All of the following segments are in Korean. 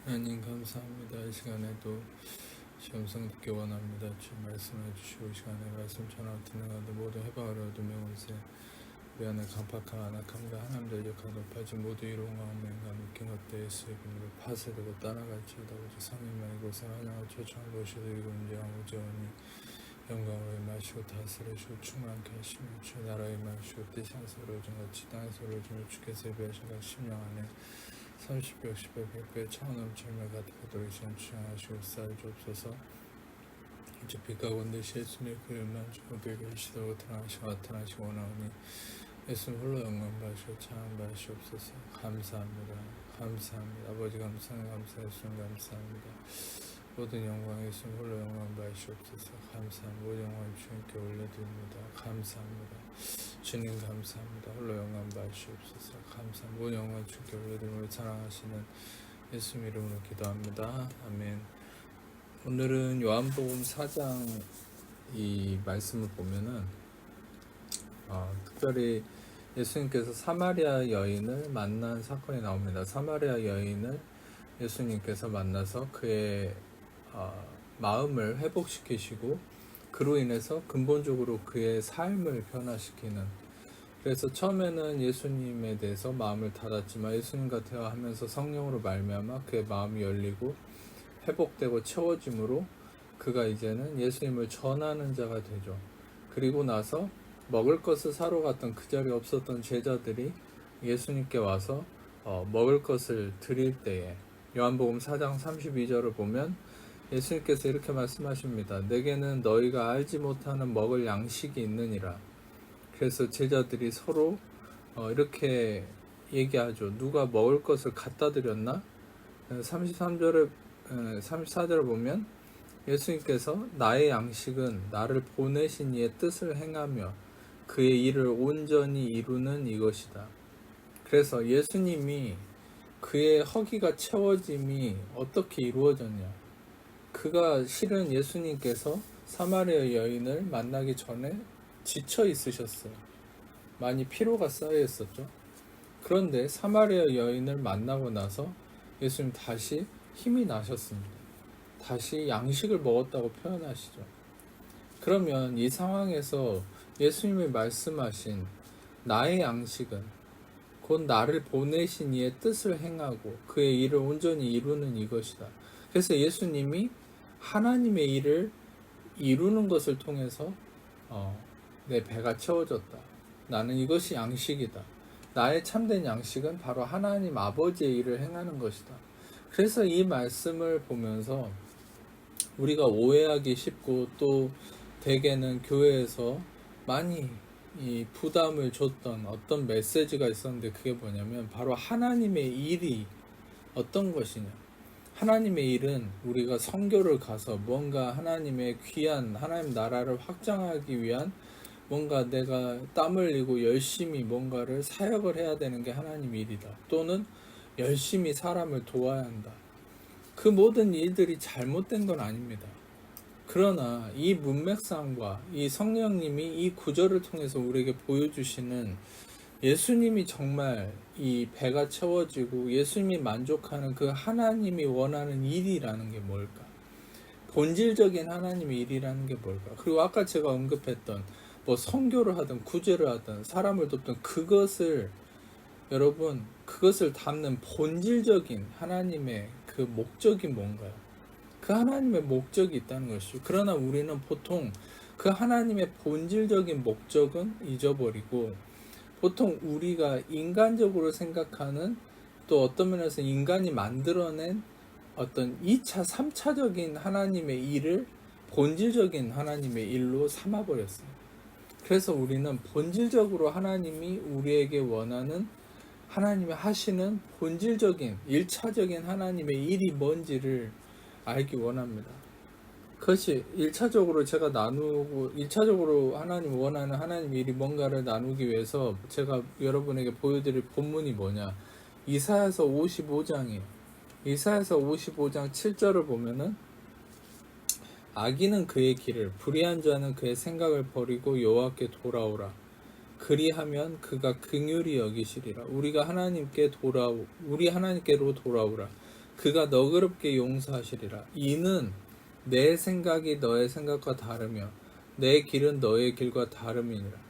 하나님 감사합니다. 이 시간에도 시험성 듣기 원합니다. 주님 말씀해 주시고 이 시간에 말씀 전하 듣는 가운데 모두 해방을 얻으며 오세 우리 안에 강팍한 안악함과 하나님의 역할 높아진 모두 이로운 가운데인가 느낀 것들 예수의 이름으로 파쇄되고 따라갈지어다. 오직 성령만이 곳에 환영을 초청을 보시도 이고 인정하고 오제오니 영광으로 임하시고 다스리시고 충만케 하시며 주 나라에 임하시고 뜻이 하늘에서 이루어진 같이 땅에서 이루어지며 주께서 예비하신 각 심령 안에 30배, 60배, 100배, 천원 철매 가득하도록 시간 주장하시고 쌀 주옵소서. 이제 빛과 건듯이 예수님의 그 음란 주업에 계시도록 나타나시고 원하오니 예수님 홀로 영광 받으시고 찬양 받으시옵소서. 감사합니다. 감사합니다. 아버지 감사합니다. 예수님 감사합니다. 모든 영광 예수님 홀로 영광 받으시옵소서. 감사합니다. 모든 영광 주님께 올려드립니다. 감사합니다. 주님 감사합니다. 홀로 영광 받으시옵소서. 감사합니다. 모든 영광 주님께 올려드리며 사랑하시는 예수님 이름으로 기도합니다. 아멘. 오늘은 요한복음 4장 이 말씀을 보면은 특별히 예수님께서 사마리아 여인을 만난 사건이 나옵니다. 사마리아 여인을 예수님께서 만나서 그의 마음을 회복시키시고 그로 인해서 근본적으로 그의 삶을 변화시키는, 그래서 처음에는 예수님에 대해서 마음을 닫았지만 예수님과 대화하면서 성령으로 말미암아 그의 마음이 열리고 회복되고 채워짐으로 그가 이제는 예수님을 전하는 자가 되죠. 그리고 나서 먹을 것을 사러 갔던 그 자리에 없었던 제자들이 예수님께 와서 먹을 것을 드릴 때에 요한복음 4장 32절을 보면 예수님께서 이렇게 말씀하십니다. 내게는 너희가 알지 못하는 먹을 양식이 있느니라. 그래서 제자들이 서로 이렇게 얘기하죠. 누가 먹을 것을 갖다 드렸나? 34절을 보면 예수님께서 나의 양식은 나를 보내신 이의 뜻을 행하며 그의 일을 온전히 이루는 이것이다. 그래서 예수님이 그의 허기가 채워짐이 어떻게 이루어졌냐? 그가 실은 예수님께서 사마리아 여인을 만나기 전에 지쳐 있으셨어요. 많이 피로가 쌓여 있었죠. 그런데 사마리아 여인을 만나고 나서 예수님 다시 힘이 나셨습니다. 다시 양식을 먹었다고 표현하시죠. 그러면 이 상황에서 예수님이 말씀하신 나의 양식은 곧 나를 보내신 이의 뜻을 행하고 그의 일을 온전히 이루는 이것이다. 그래서 예수님이 하나님의 일을 이루는 것을 통해서 내 배가 채워졌다. 나는 이것이 양식이다. 나의 참된 양식은 바로 하나님 아버지의 일을 행하는 것이다. 그래서 이 말씀을 보면서 우리가 오해하기 쉽고 또 대개는 교회에서 많이 이 부담을 줬던 어떤 메시지가 있었는데 그게 뭐냐면 바로 하나님의 일이 어떤 것이냐. 하나님의 일은 우리가 선교를 가서 뭔가 하나님의 귀한 하나님 나라를 확장하기 위한 뭔가 내가 땀 흘리고 열심히 뭔가를 사역을 해야 되는 게 하나님 일이다. 또는 열심히 사람을 도와야 한다. 그 모든 일들이 잘못된 건 아닙니다. 그러나 이 문맥상과 이 성령님이 이 구절을 통해서 우리에게 보여주시는 예수님이 정말 이 배가 채워지고 예수님이 만족하는 그 하나님이 원하는 일이라는 게 뭘까? 본질적인 하나님의 일이라는 게 뭘까? 그리고 아까 제가 언급했던 뭐 선교를 하든 구제를 하든 사람을 돕든 그것을 여러분 그것을 담는 본질적인 하나님의 그 목적이 뭔가요? 그 하나님의 목적이 있다는 것이죠. 그러나 우리는 보통 그 하나님의 본질적인 목적은 잊어버리고 보통 우리가 인간적으로 생각하는 또 어떤 면에서 인간이 만들어낸 어떤 2차, 3차적인 하나님의 일을 본질적인 하나님의 일로 삼아버렸어요. 그래서 우리는 본질적으로 하나님이 우리에게 원하는 하나님이 하시는 본질적인 1차적인 하나님의 일이 뭔지를 알기 원합니다. 그것이 1차적으로 제가 나누고 1차적으로 하나님 원하는 하나님의 일이 뭔가를 나누기 위해서 제가 여러분에게 보여드릴 본문이 뭐냐, 이사야서 55장이에요. 이사야서 55장 7절을 보면은 악인은 그의 길을 불의한 자는 그의 생각을 버리고 여호와께 돌아오라. 그리하면 그가 긍휼히 여기시리라. 우리 하나님께로 돌아오라. 그가 너그럽게 용서하시리라. 이는 내 생각이 너의 생각과 다르며 내 길은 너의 길과 다름이니라.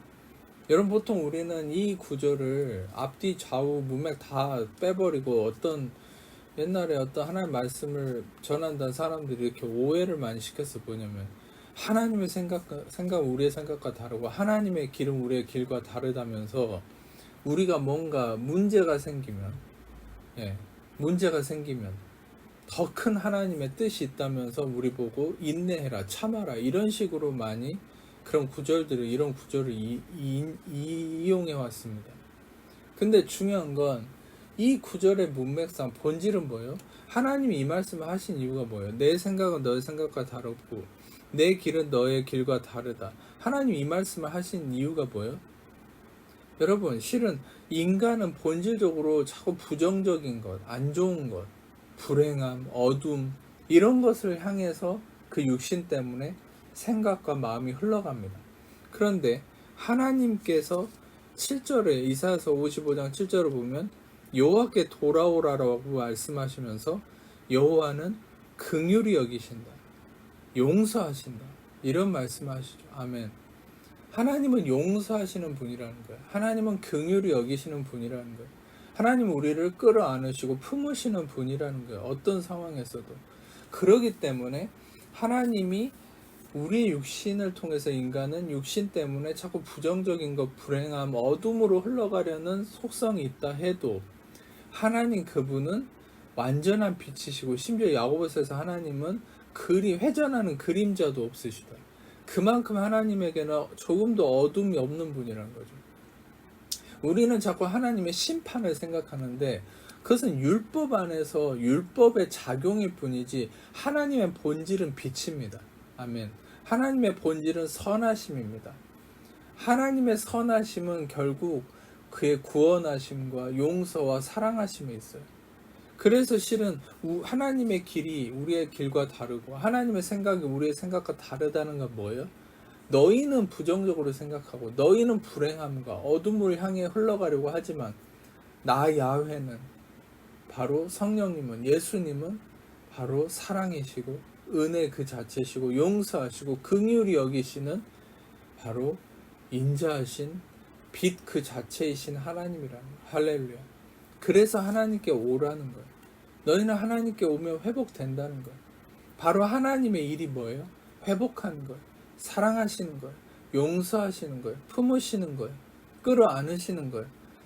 여러분, 보통 우리는 이 구절을 앞뒤 좌우 문맥 다 빼버리고 옛날에 어떤 하나님의 말씀을 전한다는 사람들이 이렇게 오해를 많이 시켰어. 뭐냐면 하나님의 생각은 우리의 생각과 다르고 하나님의 길은 우리의 길과 다르다면서 우리가 뭔가 문제가 생기면 더 큰 하나님의 뜻이 있다면서 우리 보고 인내해라, 참아라, 이런 식으로 많이 이런 구절을 이용해 왔습니다. 근데 중요한 건 이 구절의 문맥상 본질은 뭐예요? 하나님이 이 말씀을 하신 이유가 뭐예요? 내 생각은 너의 생각과 다르고 내 길은 너의 길과 다르다. 하나님이 이 말씀을 하신 이유가 뭐예요? 여러분, 실은 인간은 본질적으로 자꾸 부정적인 것, 안 좋은 것, 불행함, 어둠, 이런 것을 향해서 그 육신 때문에 생각과 마음이 흘러갑니다. 그런데 하나님께서 7절에 이사야서 55장 7절을 보면 여호와께 돌아오라라고 말씀하시면서 여호와는 긍휼히 여기신다, 용서하신다, 이런 말씀하시죠. 아멘. 하나님은 용서하시는 분이라는 거예요. 하나님은 긍휼히 여기시는 분이라는 거예요. 하나님은 우리를 끌어안으시고 품으시는 분이라는 거예요. 어떤 상황에서도. 그러기 때문에 하나님이 우리의 육신을 통해서 인간은 육신 때문에 자꾸 부정적인 것, 불행함, 어둠으로 흘러가려는 속성이 있다 해도 하나님 그분은 완전한 빛이시고, 심지어 야고보서에서 하나님은 회전하는 그림자도 없으시다. 그만큼 하나님에게는 조금도 어둠이 없는 분이라는 거죠. 우리는 자꾸 하나님의 심판을 생각하는데 그것은 율법 안에서 율법의 작용일 뿐이지 하나님의 본질은 빛입니다. 아멘. 하나님의 본질은 선하심입니다. 하나님의 선하심은 결국 그의 구원하심과 용서와 사랑하심이 있어요. 그래서 실은 하나님의 길이 우리의 길과 다르고 하나님의 생각이 우리의 생각과 다르다는 건 뭐예요? 너희는 부정적으로 생각하고 너희는 불행함과 어둠을 향해 흘러가려고 하지만 나 야훼는 바로 성령님은, 예수님은 바로 사랑이시고 은혜 그 자체시고 용서하시고 긍휼히 여기시는 바로 인자하신 빛 그 자체이신 하나님이라는 거예요. 할렐루야. 그래서 하나님께 오라는 거예요. 너희는 하나님께 오면 회복된다는 거예요. 바로 하나님의 일이 뭐예요? 회복하는 거예요. 사랑하시는 거예요. 용서하시는 거예요. 품으시는 거예요. 끌어안으시는 거예요.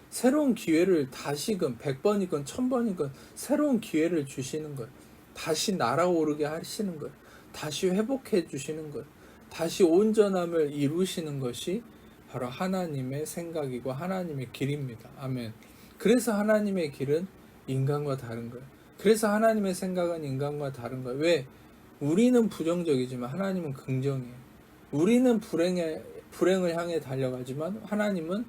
새로운 기회를 다시금 100번이건 1000번이건 새로운 기회를 주시는 거예요. 다시 날아오르게 하시는 거예요. 다시 회복해 주시는 거예요. 다시 온전함을 이루시는 것이 바로 하나님의 생각이고 하나님의 길입니다. 아멘. 그래서 하나님의 길은 인간과 다른 거예요. 그래서 하나님의 생각은 인간과 다른 거예요. 왜? 우리는 부정적이지만 하나님은 긍정이에요. 우리는 불행을 향해 달려가지만 하나님은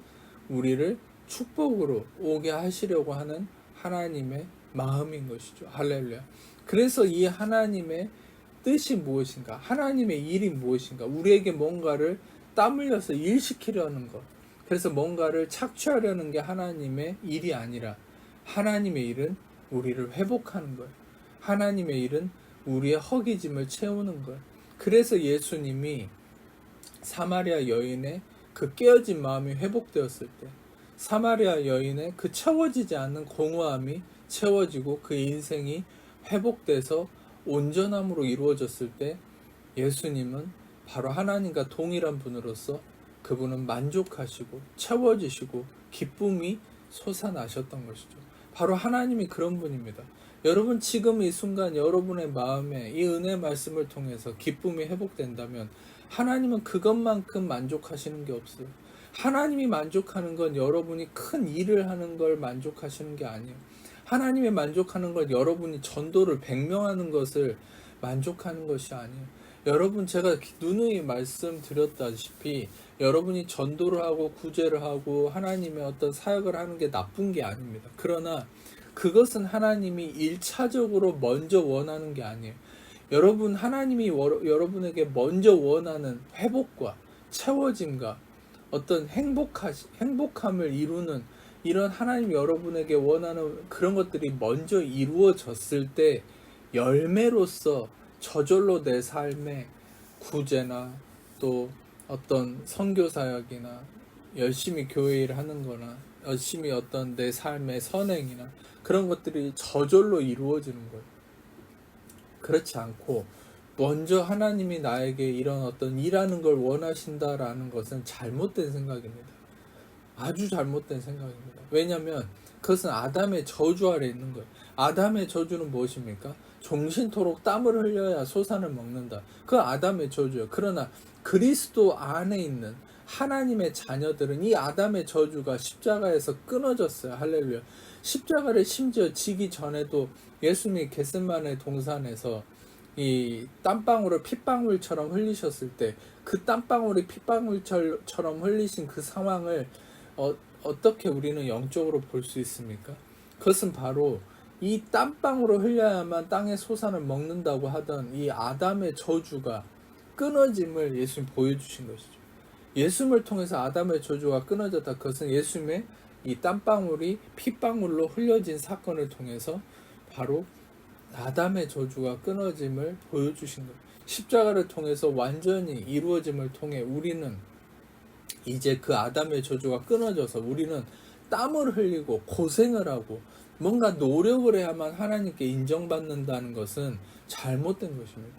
우리를 축복으로 오게 하시려고 하는 하나님의 마음인 것이죠. 할렐루야. 그래서 이 하나님의 뜻이 무엇인가? 하나님의 일이 무엇인가? 우리에게 뭔가를 땀 흘려서 일시키려는 것. 그래서 뭔가를 착취하려는 게 하나님의 일이 아니라 하나님의 일은 우리를 회복하는 거예요. 하나님의 일은 우리의 허기짐을 채우는 거예요. 그래서 예수님이 사마리아 여인의 그 깨어진 마음이 회복되었을 때, 사마리아 여인의 그 채워지지 않는 공허함이 채워지고 그 인생이 회복돼서 온전함으로 이루어졌을 때 예수님은 바로 하나님과 동일한 분으로서 그분은 만족하시고 채워지시고 기쁨이 솟아나셨던 것이죠. 바로 하나님이 그런 분입니다. 여러분, 지금 이 순간 여러분의 마음에 이 은혜 말씀을 통해서 기쁨이 회복된다면 하나님은 그것만큼 만족하시는 게 없어요. 하나님이 만족하는 건 여러분이 큰 일을 하는 걸 만족하시는 게 아니에요. 하나님이 만족하는 건 여러분이 전도를 100명 하는 것을 만족하는 것이 아니에요. 여러분, 제가 누누이 말씀드렸다시피 여러분이 전도를 하고 구제를 하고 하나님의 어떤 사역을 하는 게 나쁜 게 아닙니다. 그러나 그것은 하나님이 1차적으로 먼저 원하는 게 아니에요. 여러분, 하나님이 여러분에게 먼저 원하는 회복과 채워짐과 어떤 행복함을 이루는 이런 하나님 여러분에게 원하는 그런 것들이 먼저 이루어졌을 때 열매로서 저절로 내 삶에 구제나 또 어떤 선교 사역이나 열심히 교회 일 하는 거나 열심히 어떤 내 삶의 선행이나 그런 것들이 저절로 이루어지는 거예요. 그렇지 않고 먼저 하나님이 나에게 이런 어떤 일하는 걸 원하신다라는 것은 잘못된 생각입니다. 아주 잘못된 생각입니다. 왜냐하면 그것은 아담의 저주 아래 있는 거예요. 아담의 저주는 무엇입니까? 종신토록 땀을 흘려야 소산을 먹는다. 그 아담의 저주예요. 그러나 그리스도 안에 있는 하나님의 자녀들은 이 아담의 저주가 십자가에서 끊어졌어요. 할렐루야. 십자가를 심지어 지기 전에도 예수님이 겟세마네 동산에서 이 땀방울을 핏방울처럼 흘리셨을 때 그 땀방울이 핏방울처럼 흘리신 그 상황을 어떻게 우리는 영적으로 볼 수 있습니까? 그것은 바로 이 땀방울을 흘려야만 땅의 소산을 먹는다고 하던 이 아담의 저주가 끊어짐을 예수님 보여주신 것이죠. 예수님을 통해서 아담의 저주가 끊어졌다. 그것은 예수님의 이 땀방울이 핏방울로 흘려진 사건을 통해서 바로 아담의 저주가 끊어짐을 보여주신 것. 십자가를 통해서 완전히 이루어짐을 통해 우리는 이제 그 아담의 저주가 끊어져서 우리는 땀을 흘리고 고생을 하고 뭔가 노력을 해야만 하나님께 인정받는다는 것은 잘못된 것입니다.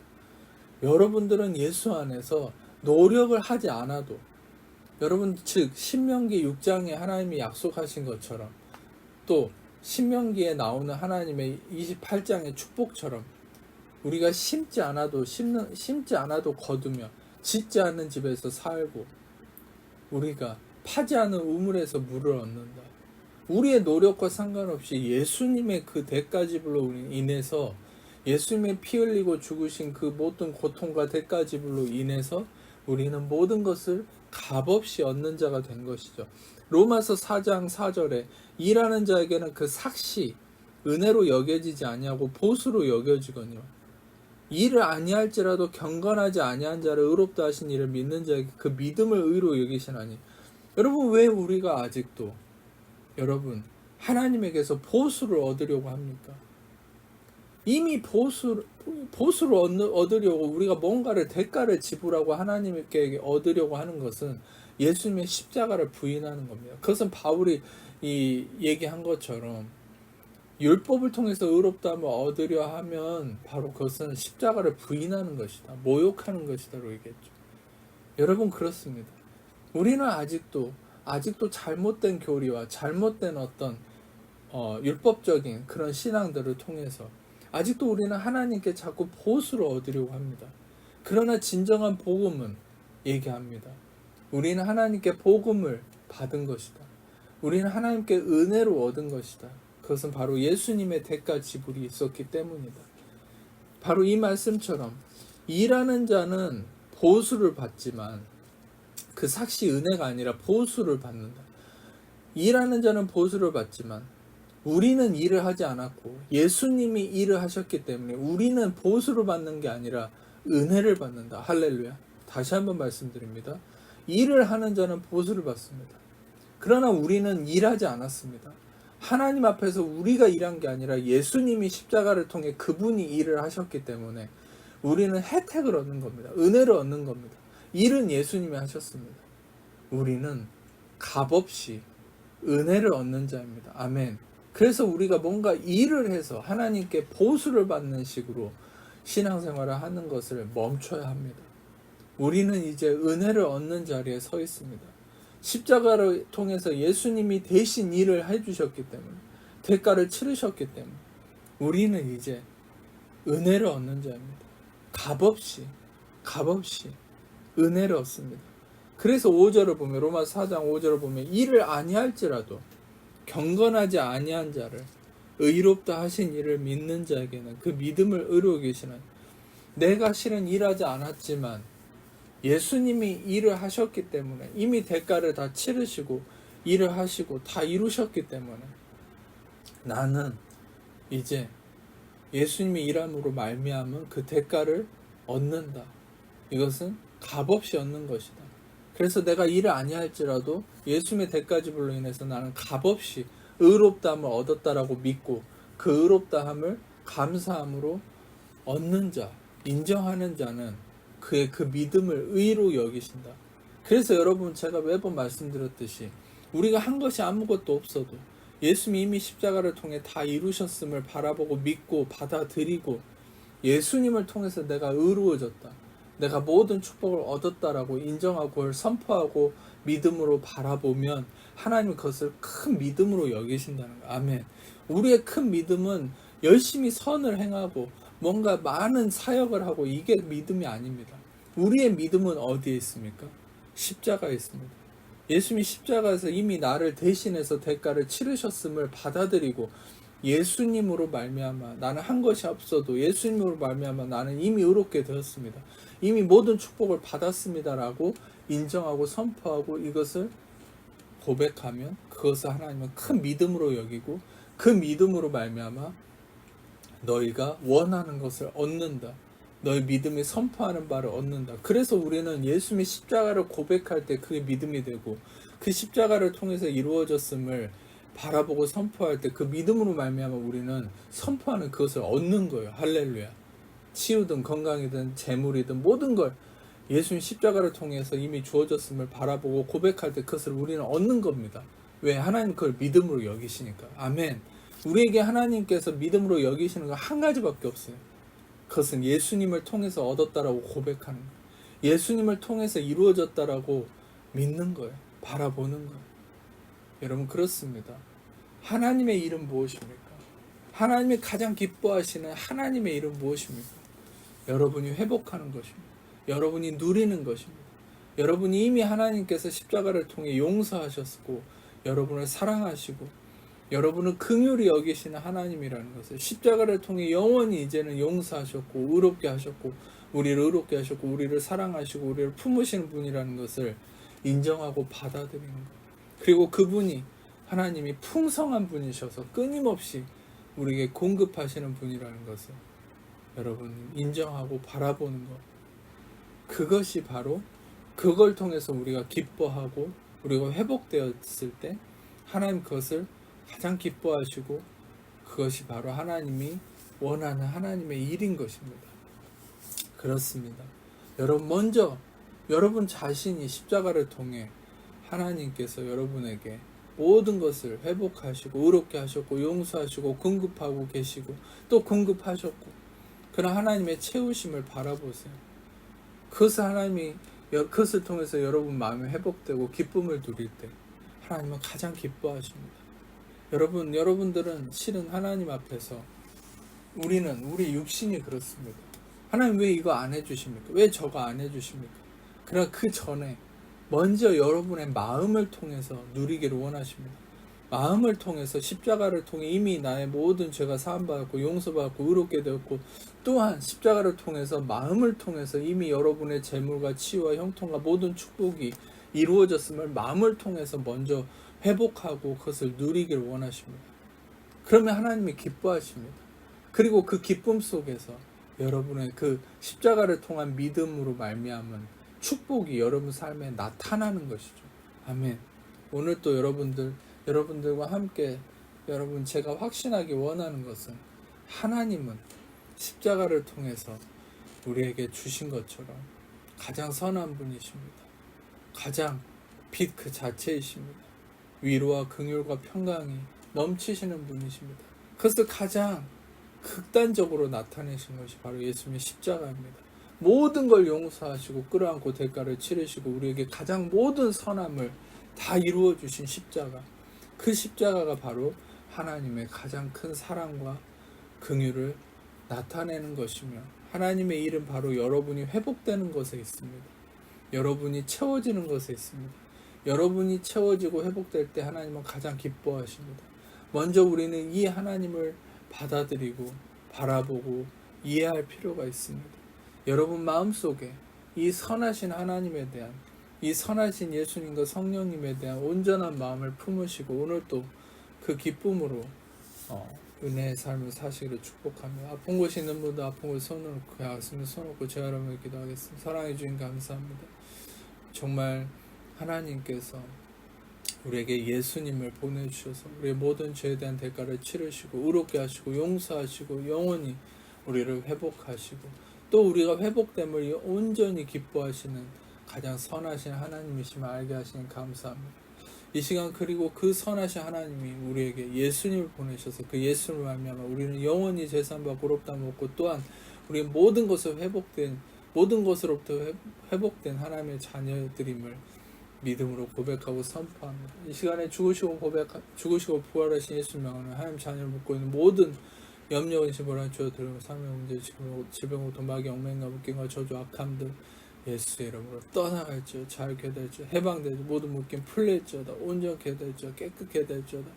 여러분들은 예수 안에서 노력을 하지 않아도 여러분 즉 신명기 6장에 하나님이 약속하신 것처럼 또 신명기에 나오는 하나님의 28장의 축복처럼 우리가 심지 않아도 거두며 짓지 않는 집에서 살고 우리가 파지 않은 우물에서 물을 얻는다. 우리의 노력과 상관없이 예수님의 그 대가지불로 인해서 예수님의 피 흘리고 죽으신 그 모든 고통과 대가지불로 인해서 우리는 모든 것을 값없이 얻는 자가 된 것이죠. 로마서 4장 4절에 일하는 자에게는 그 삭시 은혜로 여겨지지 아니하고 보수로 여겨지거니와 일을 아니할지라도 경건하지 아니한 자를 의롭다 하신 이를 믿는 자에게 그 믿음을 의로 여기시나니. 여러분 왜 우리가 아직도 여러분 하나님에게서 보수를 얻으려고 합니까? 이미 보수를 얻으려고 우리가 뭔가를 대가를 지불하고 하나님께 얻으려고 하는 것은 예수님의 십자가를 부인하는 겁니다. 그것은 바울이 얘기한 것처럼 율법을 통해서 의롭다함을 얻으려 하면 바로 그것은 십자가를 부인하는 것이다. 모욕하는 것이다로 얘기했죠. 여러분 그렇습니다. 우리는 아직도 잘못된 교리와 잘못된 어떤 율법적인 그런 신앙들을 통해서 아직도 우리는 하나님께 자꾸 보수를 얻으려고 합니다. 그러나 진정한 복음은 얘기합니다. 우리는 하나님께 복음을 받은 것이다. 우리는 하나님께 은혜로 얻은 것이다. 그것은 바로 예수님의 대가 지불이 있었기 때문이다. 바로 이 말씀처럼 일하는 자는 보수를 받지만 그 삭시 은혜가 아니라 보수를 받는다. 일하는 자는 보수를 받지만 우리는 일을 하지 않았고 예수님이 일을 하셨기 때문에 우리는 보수를 받는 게 아니라 은혜를 받는다. 할렐루야. 다시 한번 말씀드립니다. 일을 하는 자는 보수를 받습니다. 그러나 우리는 일하지 않았습니다. 하나님 앞에서 우리가 일한 게 아니라 예수님이 십자가를 통해 그분이 일을 하셨기 때문에 우리는 혜택을 얻는 겁니다. 은혜를 얻는 겁니다. 일은 예수님이 하셨습니다. 우리는 값없이 은혜를 얻는 자입니다. 아멘. 그래서 우리가 뭔가 일을 해서 하나님께 보수를 받는 식으로 신앙생활을 하는 것을 멈춰야 합니다. 우리는 이제 은혜를 얻는 자리에 서 있습니다. 십자가를 통해서 예수님이 대신 일을 해주셨기 때문에 대가를 치르셨기 때문에 우리는 이제 은혜를 얻는 자입니다. 값없이 은혜를 얻습니다. 그래서 5절을 보면 로마서 4장 5절을 보면 일을 아니할지라도 경건하지 아니한 자를 의롭다 하신 이를 믿는 자에게는 그 믿음을 의로 계시는 내가 실은 일하지 않았지만 예수님이 일을 하셨기 때문에 이미 대가를 다 치르시고 일을 하시고 다 이루셨기 때문에 나는 이제 예수님이 일함으로 말미암은 그 대가를 얻는다. 이것은 값없이 얻는 것이다. 그래서 내가 일을 아니할지라도 예수님의 대가지불로 인해서 나는 값없이 의롭다함을 얻었다라고 믿고 그 의롭다함을 감사함으로 얻는 자, 인정하는 자는 그의 그 믿음을 의로 여기신다. 그래서 여러분, 제가 매번 말씀드렸듯이 우리가 한 것이 아무것도 없어도 예수님이 이미 십자가를 통해 다 이루셨음을 바라보고 믿고 받아들이고 예수님을 통해서 내가 의로워졌다, 내가 모든 축복을 얻었다라고 인정하고 그걸 선포하고 믿음으로 바라보면 하나님은 그것을 큰 믿음으로 여기신다는 거예요. 아멘. 우리의 큰 믿음은 열심히 선을 행하고 뭔가 많은 사역을 하고 이게 믿음이 아닙니다. 우리의 믿음은 어디에 있습니까? 십자가에 있습니다. 예수님이 십자가에서 이미 나를 대신해서 대가를 치르셨음을 받아들이고 예수님으로 말미암아 나는 한 것이 없어도 예수님으로 말미암아 나는 이미 의롭게 되었습니다. 이미 모든 축복을 받았습니다라고 인정하고 선포하고 이것을 고백하면 그것을 하나님은 큰 믿음으로 여기고 그 믿음으로 말미암아 너희가 원하는 것을 얻는다. 너희 믿음이 선포하는 바를 얻는다. 그래서 우리는 예수님의 십자가를 고백할 때 그게 믿음이 되고 그 십자가를 통해서 이루어졌음을 바라보고 선포할 때 그 믿음으로 말미암아 우리는 선포하는 그것을 얻는 거예요. 할렐루야. 치유든 건강이든 재물이든 모든 걸 예수님 십자가를 통해서 이미 주어졌음을 바라보고 고백할 때 그것을 우리는 얻는 겁니다. 왜? 하나님 그걸 믿음으로 여기시니까. 아멘. 우리에게 하나님께서 믿음으로 여기시는 건 한 가지밖에 없어요. 그것은 예수님을 통해서 얻었다라고 고백하는 거예요. 예수님을 통해서 이루어졌다라고 믿는 거예요. 바라보는 거예요. 여러분, 그렇습니다. 하나님의 이름 무엇입니까? 하나님이 가장 기뻐하시는 하나님의 이름 무엇입니까? 여러분이 회복하는 것입니다. 여러분이 누리는 것입니다. 여러분이 이미 하나님께서 십자가를 통해 용서하셨고 여러분을 사랑하시고 여러분은 긍휼히 여기시는 하나님이라는 것을 십자가를 통해 영원히 이제는 용서하셨고 의롭게 하셨고 우리를 의롭게 하셨고 우리를 사랑하시고 우리를 품으시는 분이라는 것을 인정하고 받아들이는 것. 그리고 그분이 하나님이 풍성한 분이셔서 끊임없이 우리에게 공급하시는 분이라는 것을 여러분 인정하고 바라보는 것. 그것이 바로 그걸 통해서 우리가 기뻐하고 우리가 회복되었을 때 하나님 그것을 가장 기뻐하시고 그것이 바로 하나님이 원하는 하나님의 일인 것입니다. 그렇습니다. 여러분, 먼저 여러분 자신이 십자가를 통해 하나님께서 여러분에게 모든 것을 회복하시고 의롭게 하셨고 용서하시고 공급하고 계시고 또 공급하셨고 그런 하나님의 채우심을 바라보세요. 그것을 통해서 여러분 마음이 회복되고 기쁨을 누릴 때 하나님은 가장 기뻐하십니다. 여러분들은 실은 하나님 앞에서 우리 육신이 그렇습니다. 하나님 왜 이거 안 해주십니까? 왜 저거 안 해주십니까? 그러나 그 전에 먼저 여러분의 마음을 통해서 누리기를 원하십니다. 마음을 통해서 십자가를 통해 이미 나의 모든 죄가 사함받았고 용서받았고 의롭게 되었고 또한 십자가를 통해서 마음을 통해서 이미 여러분의 재물과 치유와 형통과 모든 축복이 이루어졌음을 마음을 통해서 먼저 회복하고 그것을 누리기를 원하십니다. 그러면 하나님이 기뻐하십니다. 그리고 그 기쁨 속에서 여러분의 그 십자가를 통한 믿음으로 말미암은 축복이 여러분 삶에 나타나는 것이죠. 아멘. 오늘 또 여러분들과 함께 여러분 제가 확신하기 원하는 것은 하나님은 십자가를 통해서 우리에게 주신 것처럼 가장 선한 분이십니다. 가장 빛 그 자체이십니다. 위로와 긍휼과 평강이 넘치시는 분이십니다. 그것을 가장 극단적으로 나타내신 것이 바로 예수님의 십자가입니다. 모든 걸 용서하시고 끌어안고 대가를 치르시고 우리에게 가장 모든 선함을 다 이루어 주신 십자가. 그 십자가가 바로 하나님의 가장 큰 사랑과 긍휼을 나타내는 것이며 하나님의 일은 바로 여러분이 회복되는 것에 있습니다. 여러분이 채워지는 것에 있습니다. 여러분이 채워지고 회복될 때 하나님은 가장 기뻐하십니다. 먼저 우리는 이 하나님을 받아들이고 바라보고 이해할 필요가 있습니다. 여러분 마음속에 이 선하신 하나님에 대한 이 선하신 예수님과 성령님에 대한 온전한 마음을 품으시고 오늘 또 그 기쁨으로 은혜의 삶을 사시기를 축복하며 아픈 곳이 있는 분도 아픈 곳에 손을 놓고 가슴에 손 놓고 제가 여러분을 기도하겠습니다. 사랑해 주신 감사합니다. 정말 하나님께서 우리에게 예수님을 보내주셔서 우리의 모든 죄에 대한 대가를 치르시고 의롭게 하시고 용서하시고 영원히 우리를 회복하시고 또 우리가 회복됨을 온전히 기뻐하시는 가장 선하신 하나님이심을 알게 하시니 감사합니다. 이 시간 그리고 그 선하신 하나님이 우리에게 예수님을 보내셔서 그 예수를 말미암아 우리는 영원히 제사함받고 의롭다함을 얻고 또한 우리 모든 것으로부터 회복된 하나님의 자녀들임을 믿음으로 고백하고 선포합니다. 이 시간에 죽으시고 부활하신 예수 명하는 하나님 자녀를 묻고 있는 모든 염려, 근심, 불안, 주어 들으며 삶의 문제, 질병, 도마귀, 엉맹과 묶임과 저주, 악함들 예수의 이름으로 떠나갈지어 자유케 될지어 해방될지어 모든 묶임 풀릴지어다 온전케 될지어 깨끗게 될지어다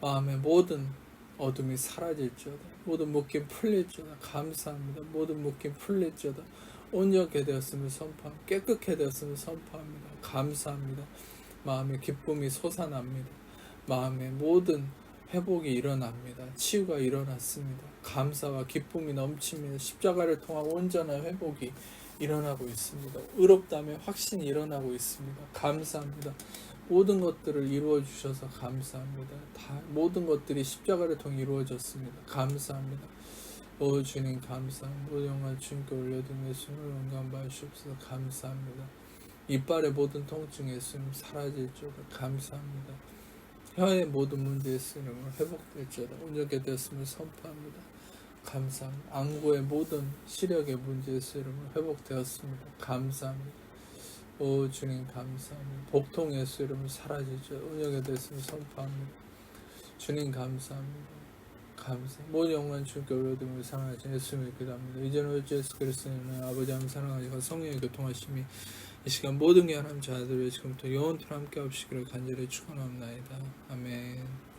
마음의 모든 어둠이 사라질지어다 모든 묶임 풀릴지어다 감사합니다. 모든 묶임 풀릴지어다 온전케 되었음을 선포합니다. 깨끗게 되었음을 선포합니다. 감사합니다. 마음의 기쁨이 솟아납니다. 마음의 모든 회복이 일어납니다. 치유가 일어났습니다. 감사와 기쁨이 넘칩니다. 십자가를 통한 온전한 회복이 일어나고 있습니다. 의롭다며 확신이 일어나고 있습니다. 감사합니다. 모든 것들을 이루어 주셔서 감사합니다. 다 모든 것들이 십자가를 통해 이루어졌습니다. 감사합니다. 오 주님 감사합니다. 모든 영광 주님께 올려드리며 예수님을 영광 받으시옵소서. 감사합니다. 이빨의 모든 통증 예수님 사라질지어다. 감사합니다. 혀의 모든 문제 예수님을 회복될지어다. 온전케 되었음을 선포합니다. 감사합니다. 안구의 모든 시력의 문제 예수님을 회복되었습니다. 감사합니다. 오 주님 감사합니다. 복통 예수 이름을 사라질지어다. 온전케 되었음을 선포합니다. 주님 감사합니다. 모든 영광 주님께 올려드리며 사랑하신 예수님을 기도합니다. 이제는 어찌 예수 그리스도의 아버지 하나님 사랑하시고 성령의 교통하심이 이 시간 모든 게 하나님 자들의 지금부터 영원토록 함께 하시기를 간절히 축원합니다. 아멘.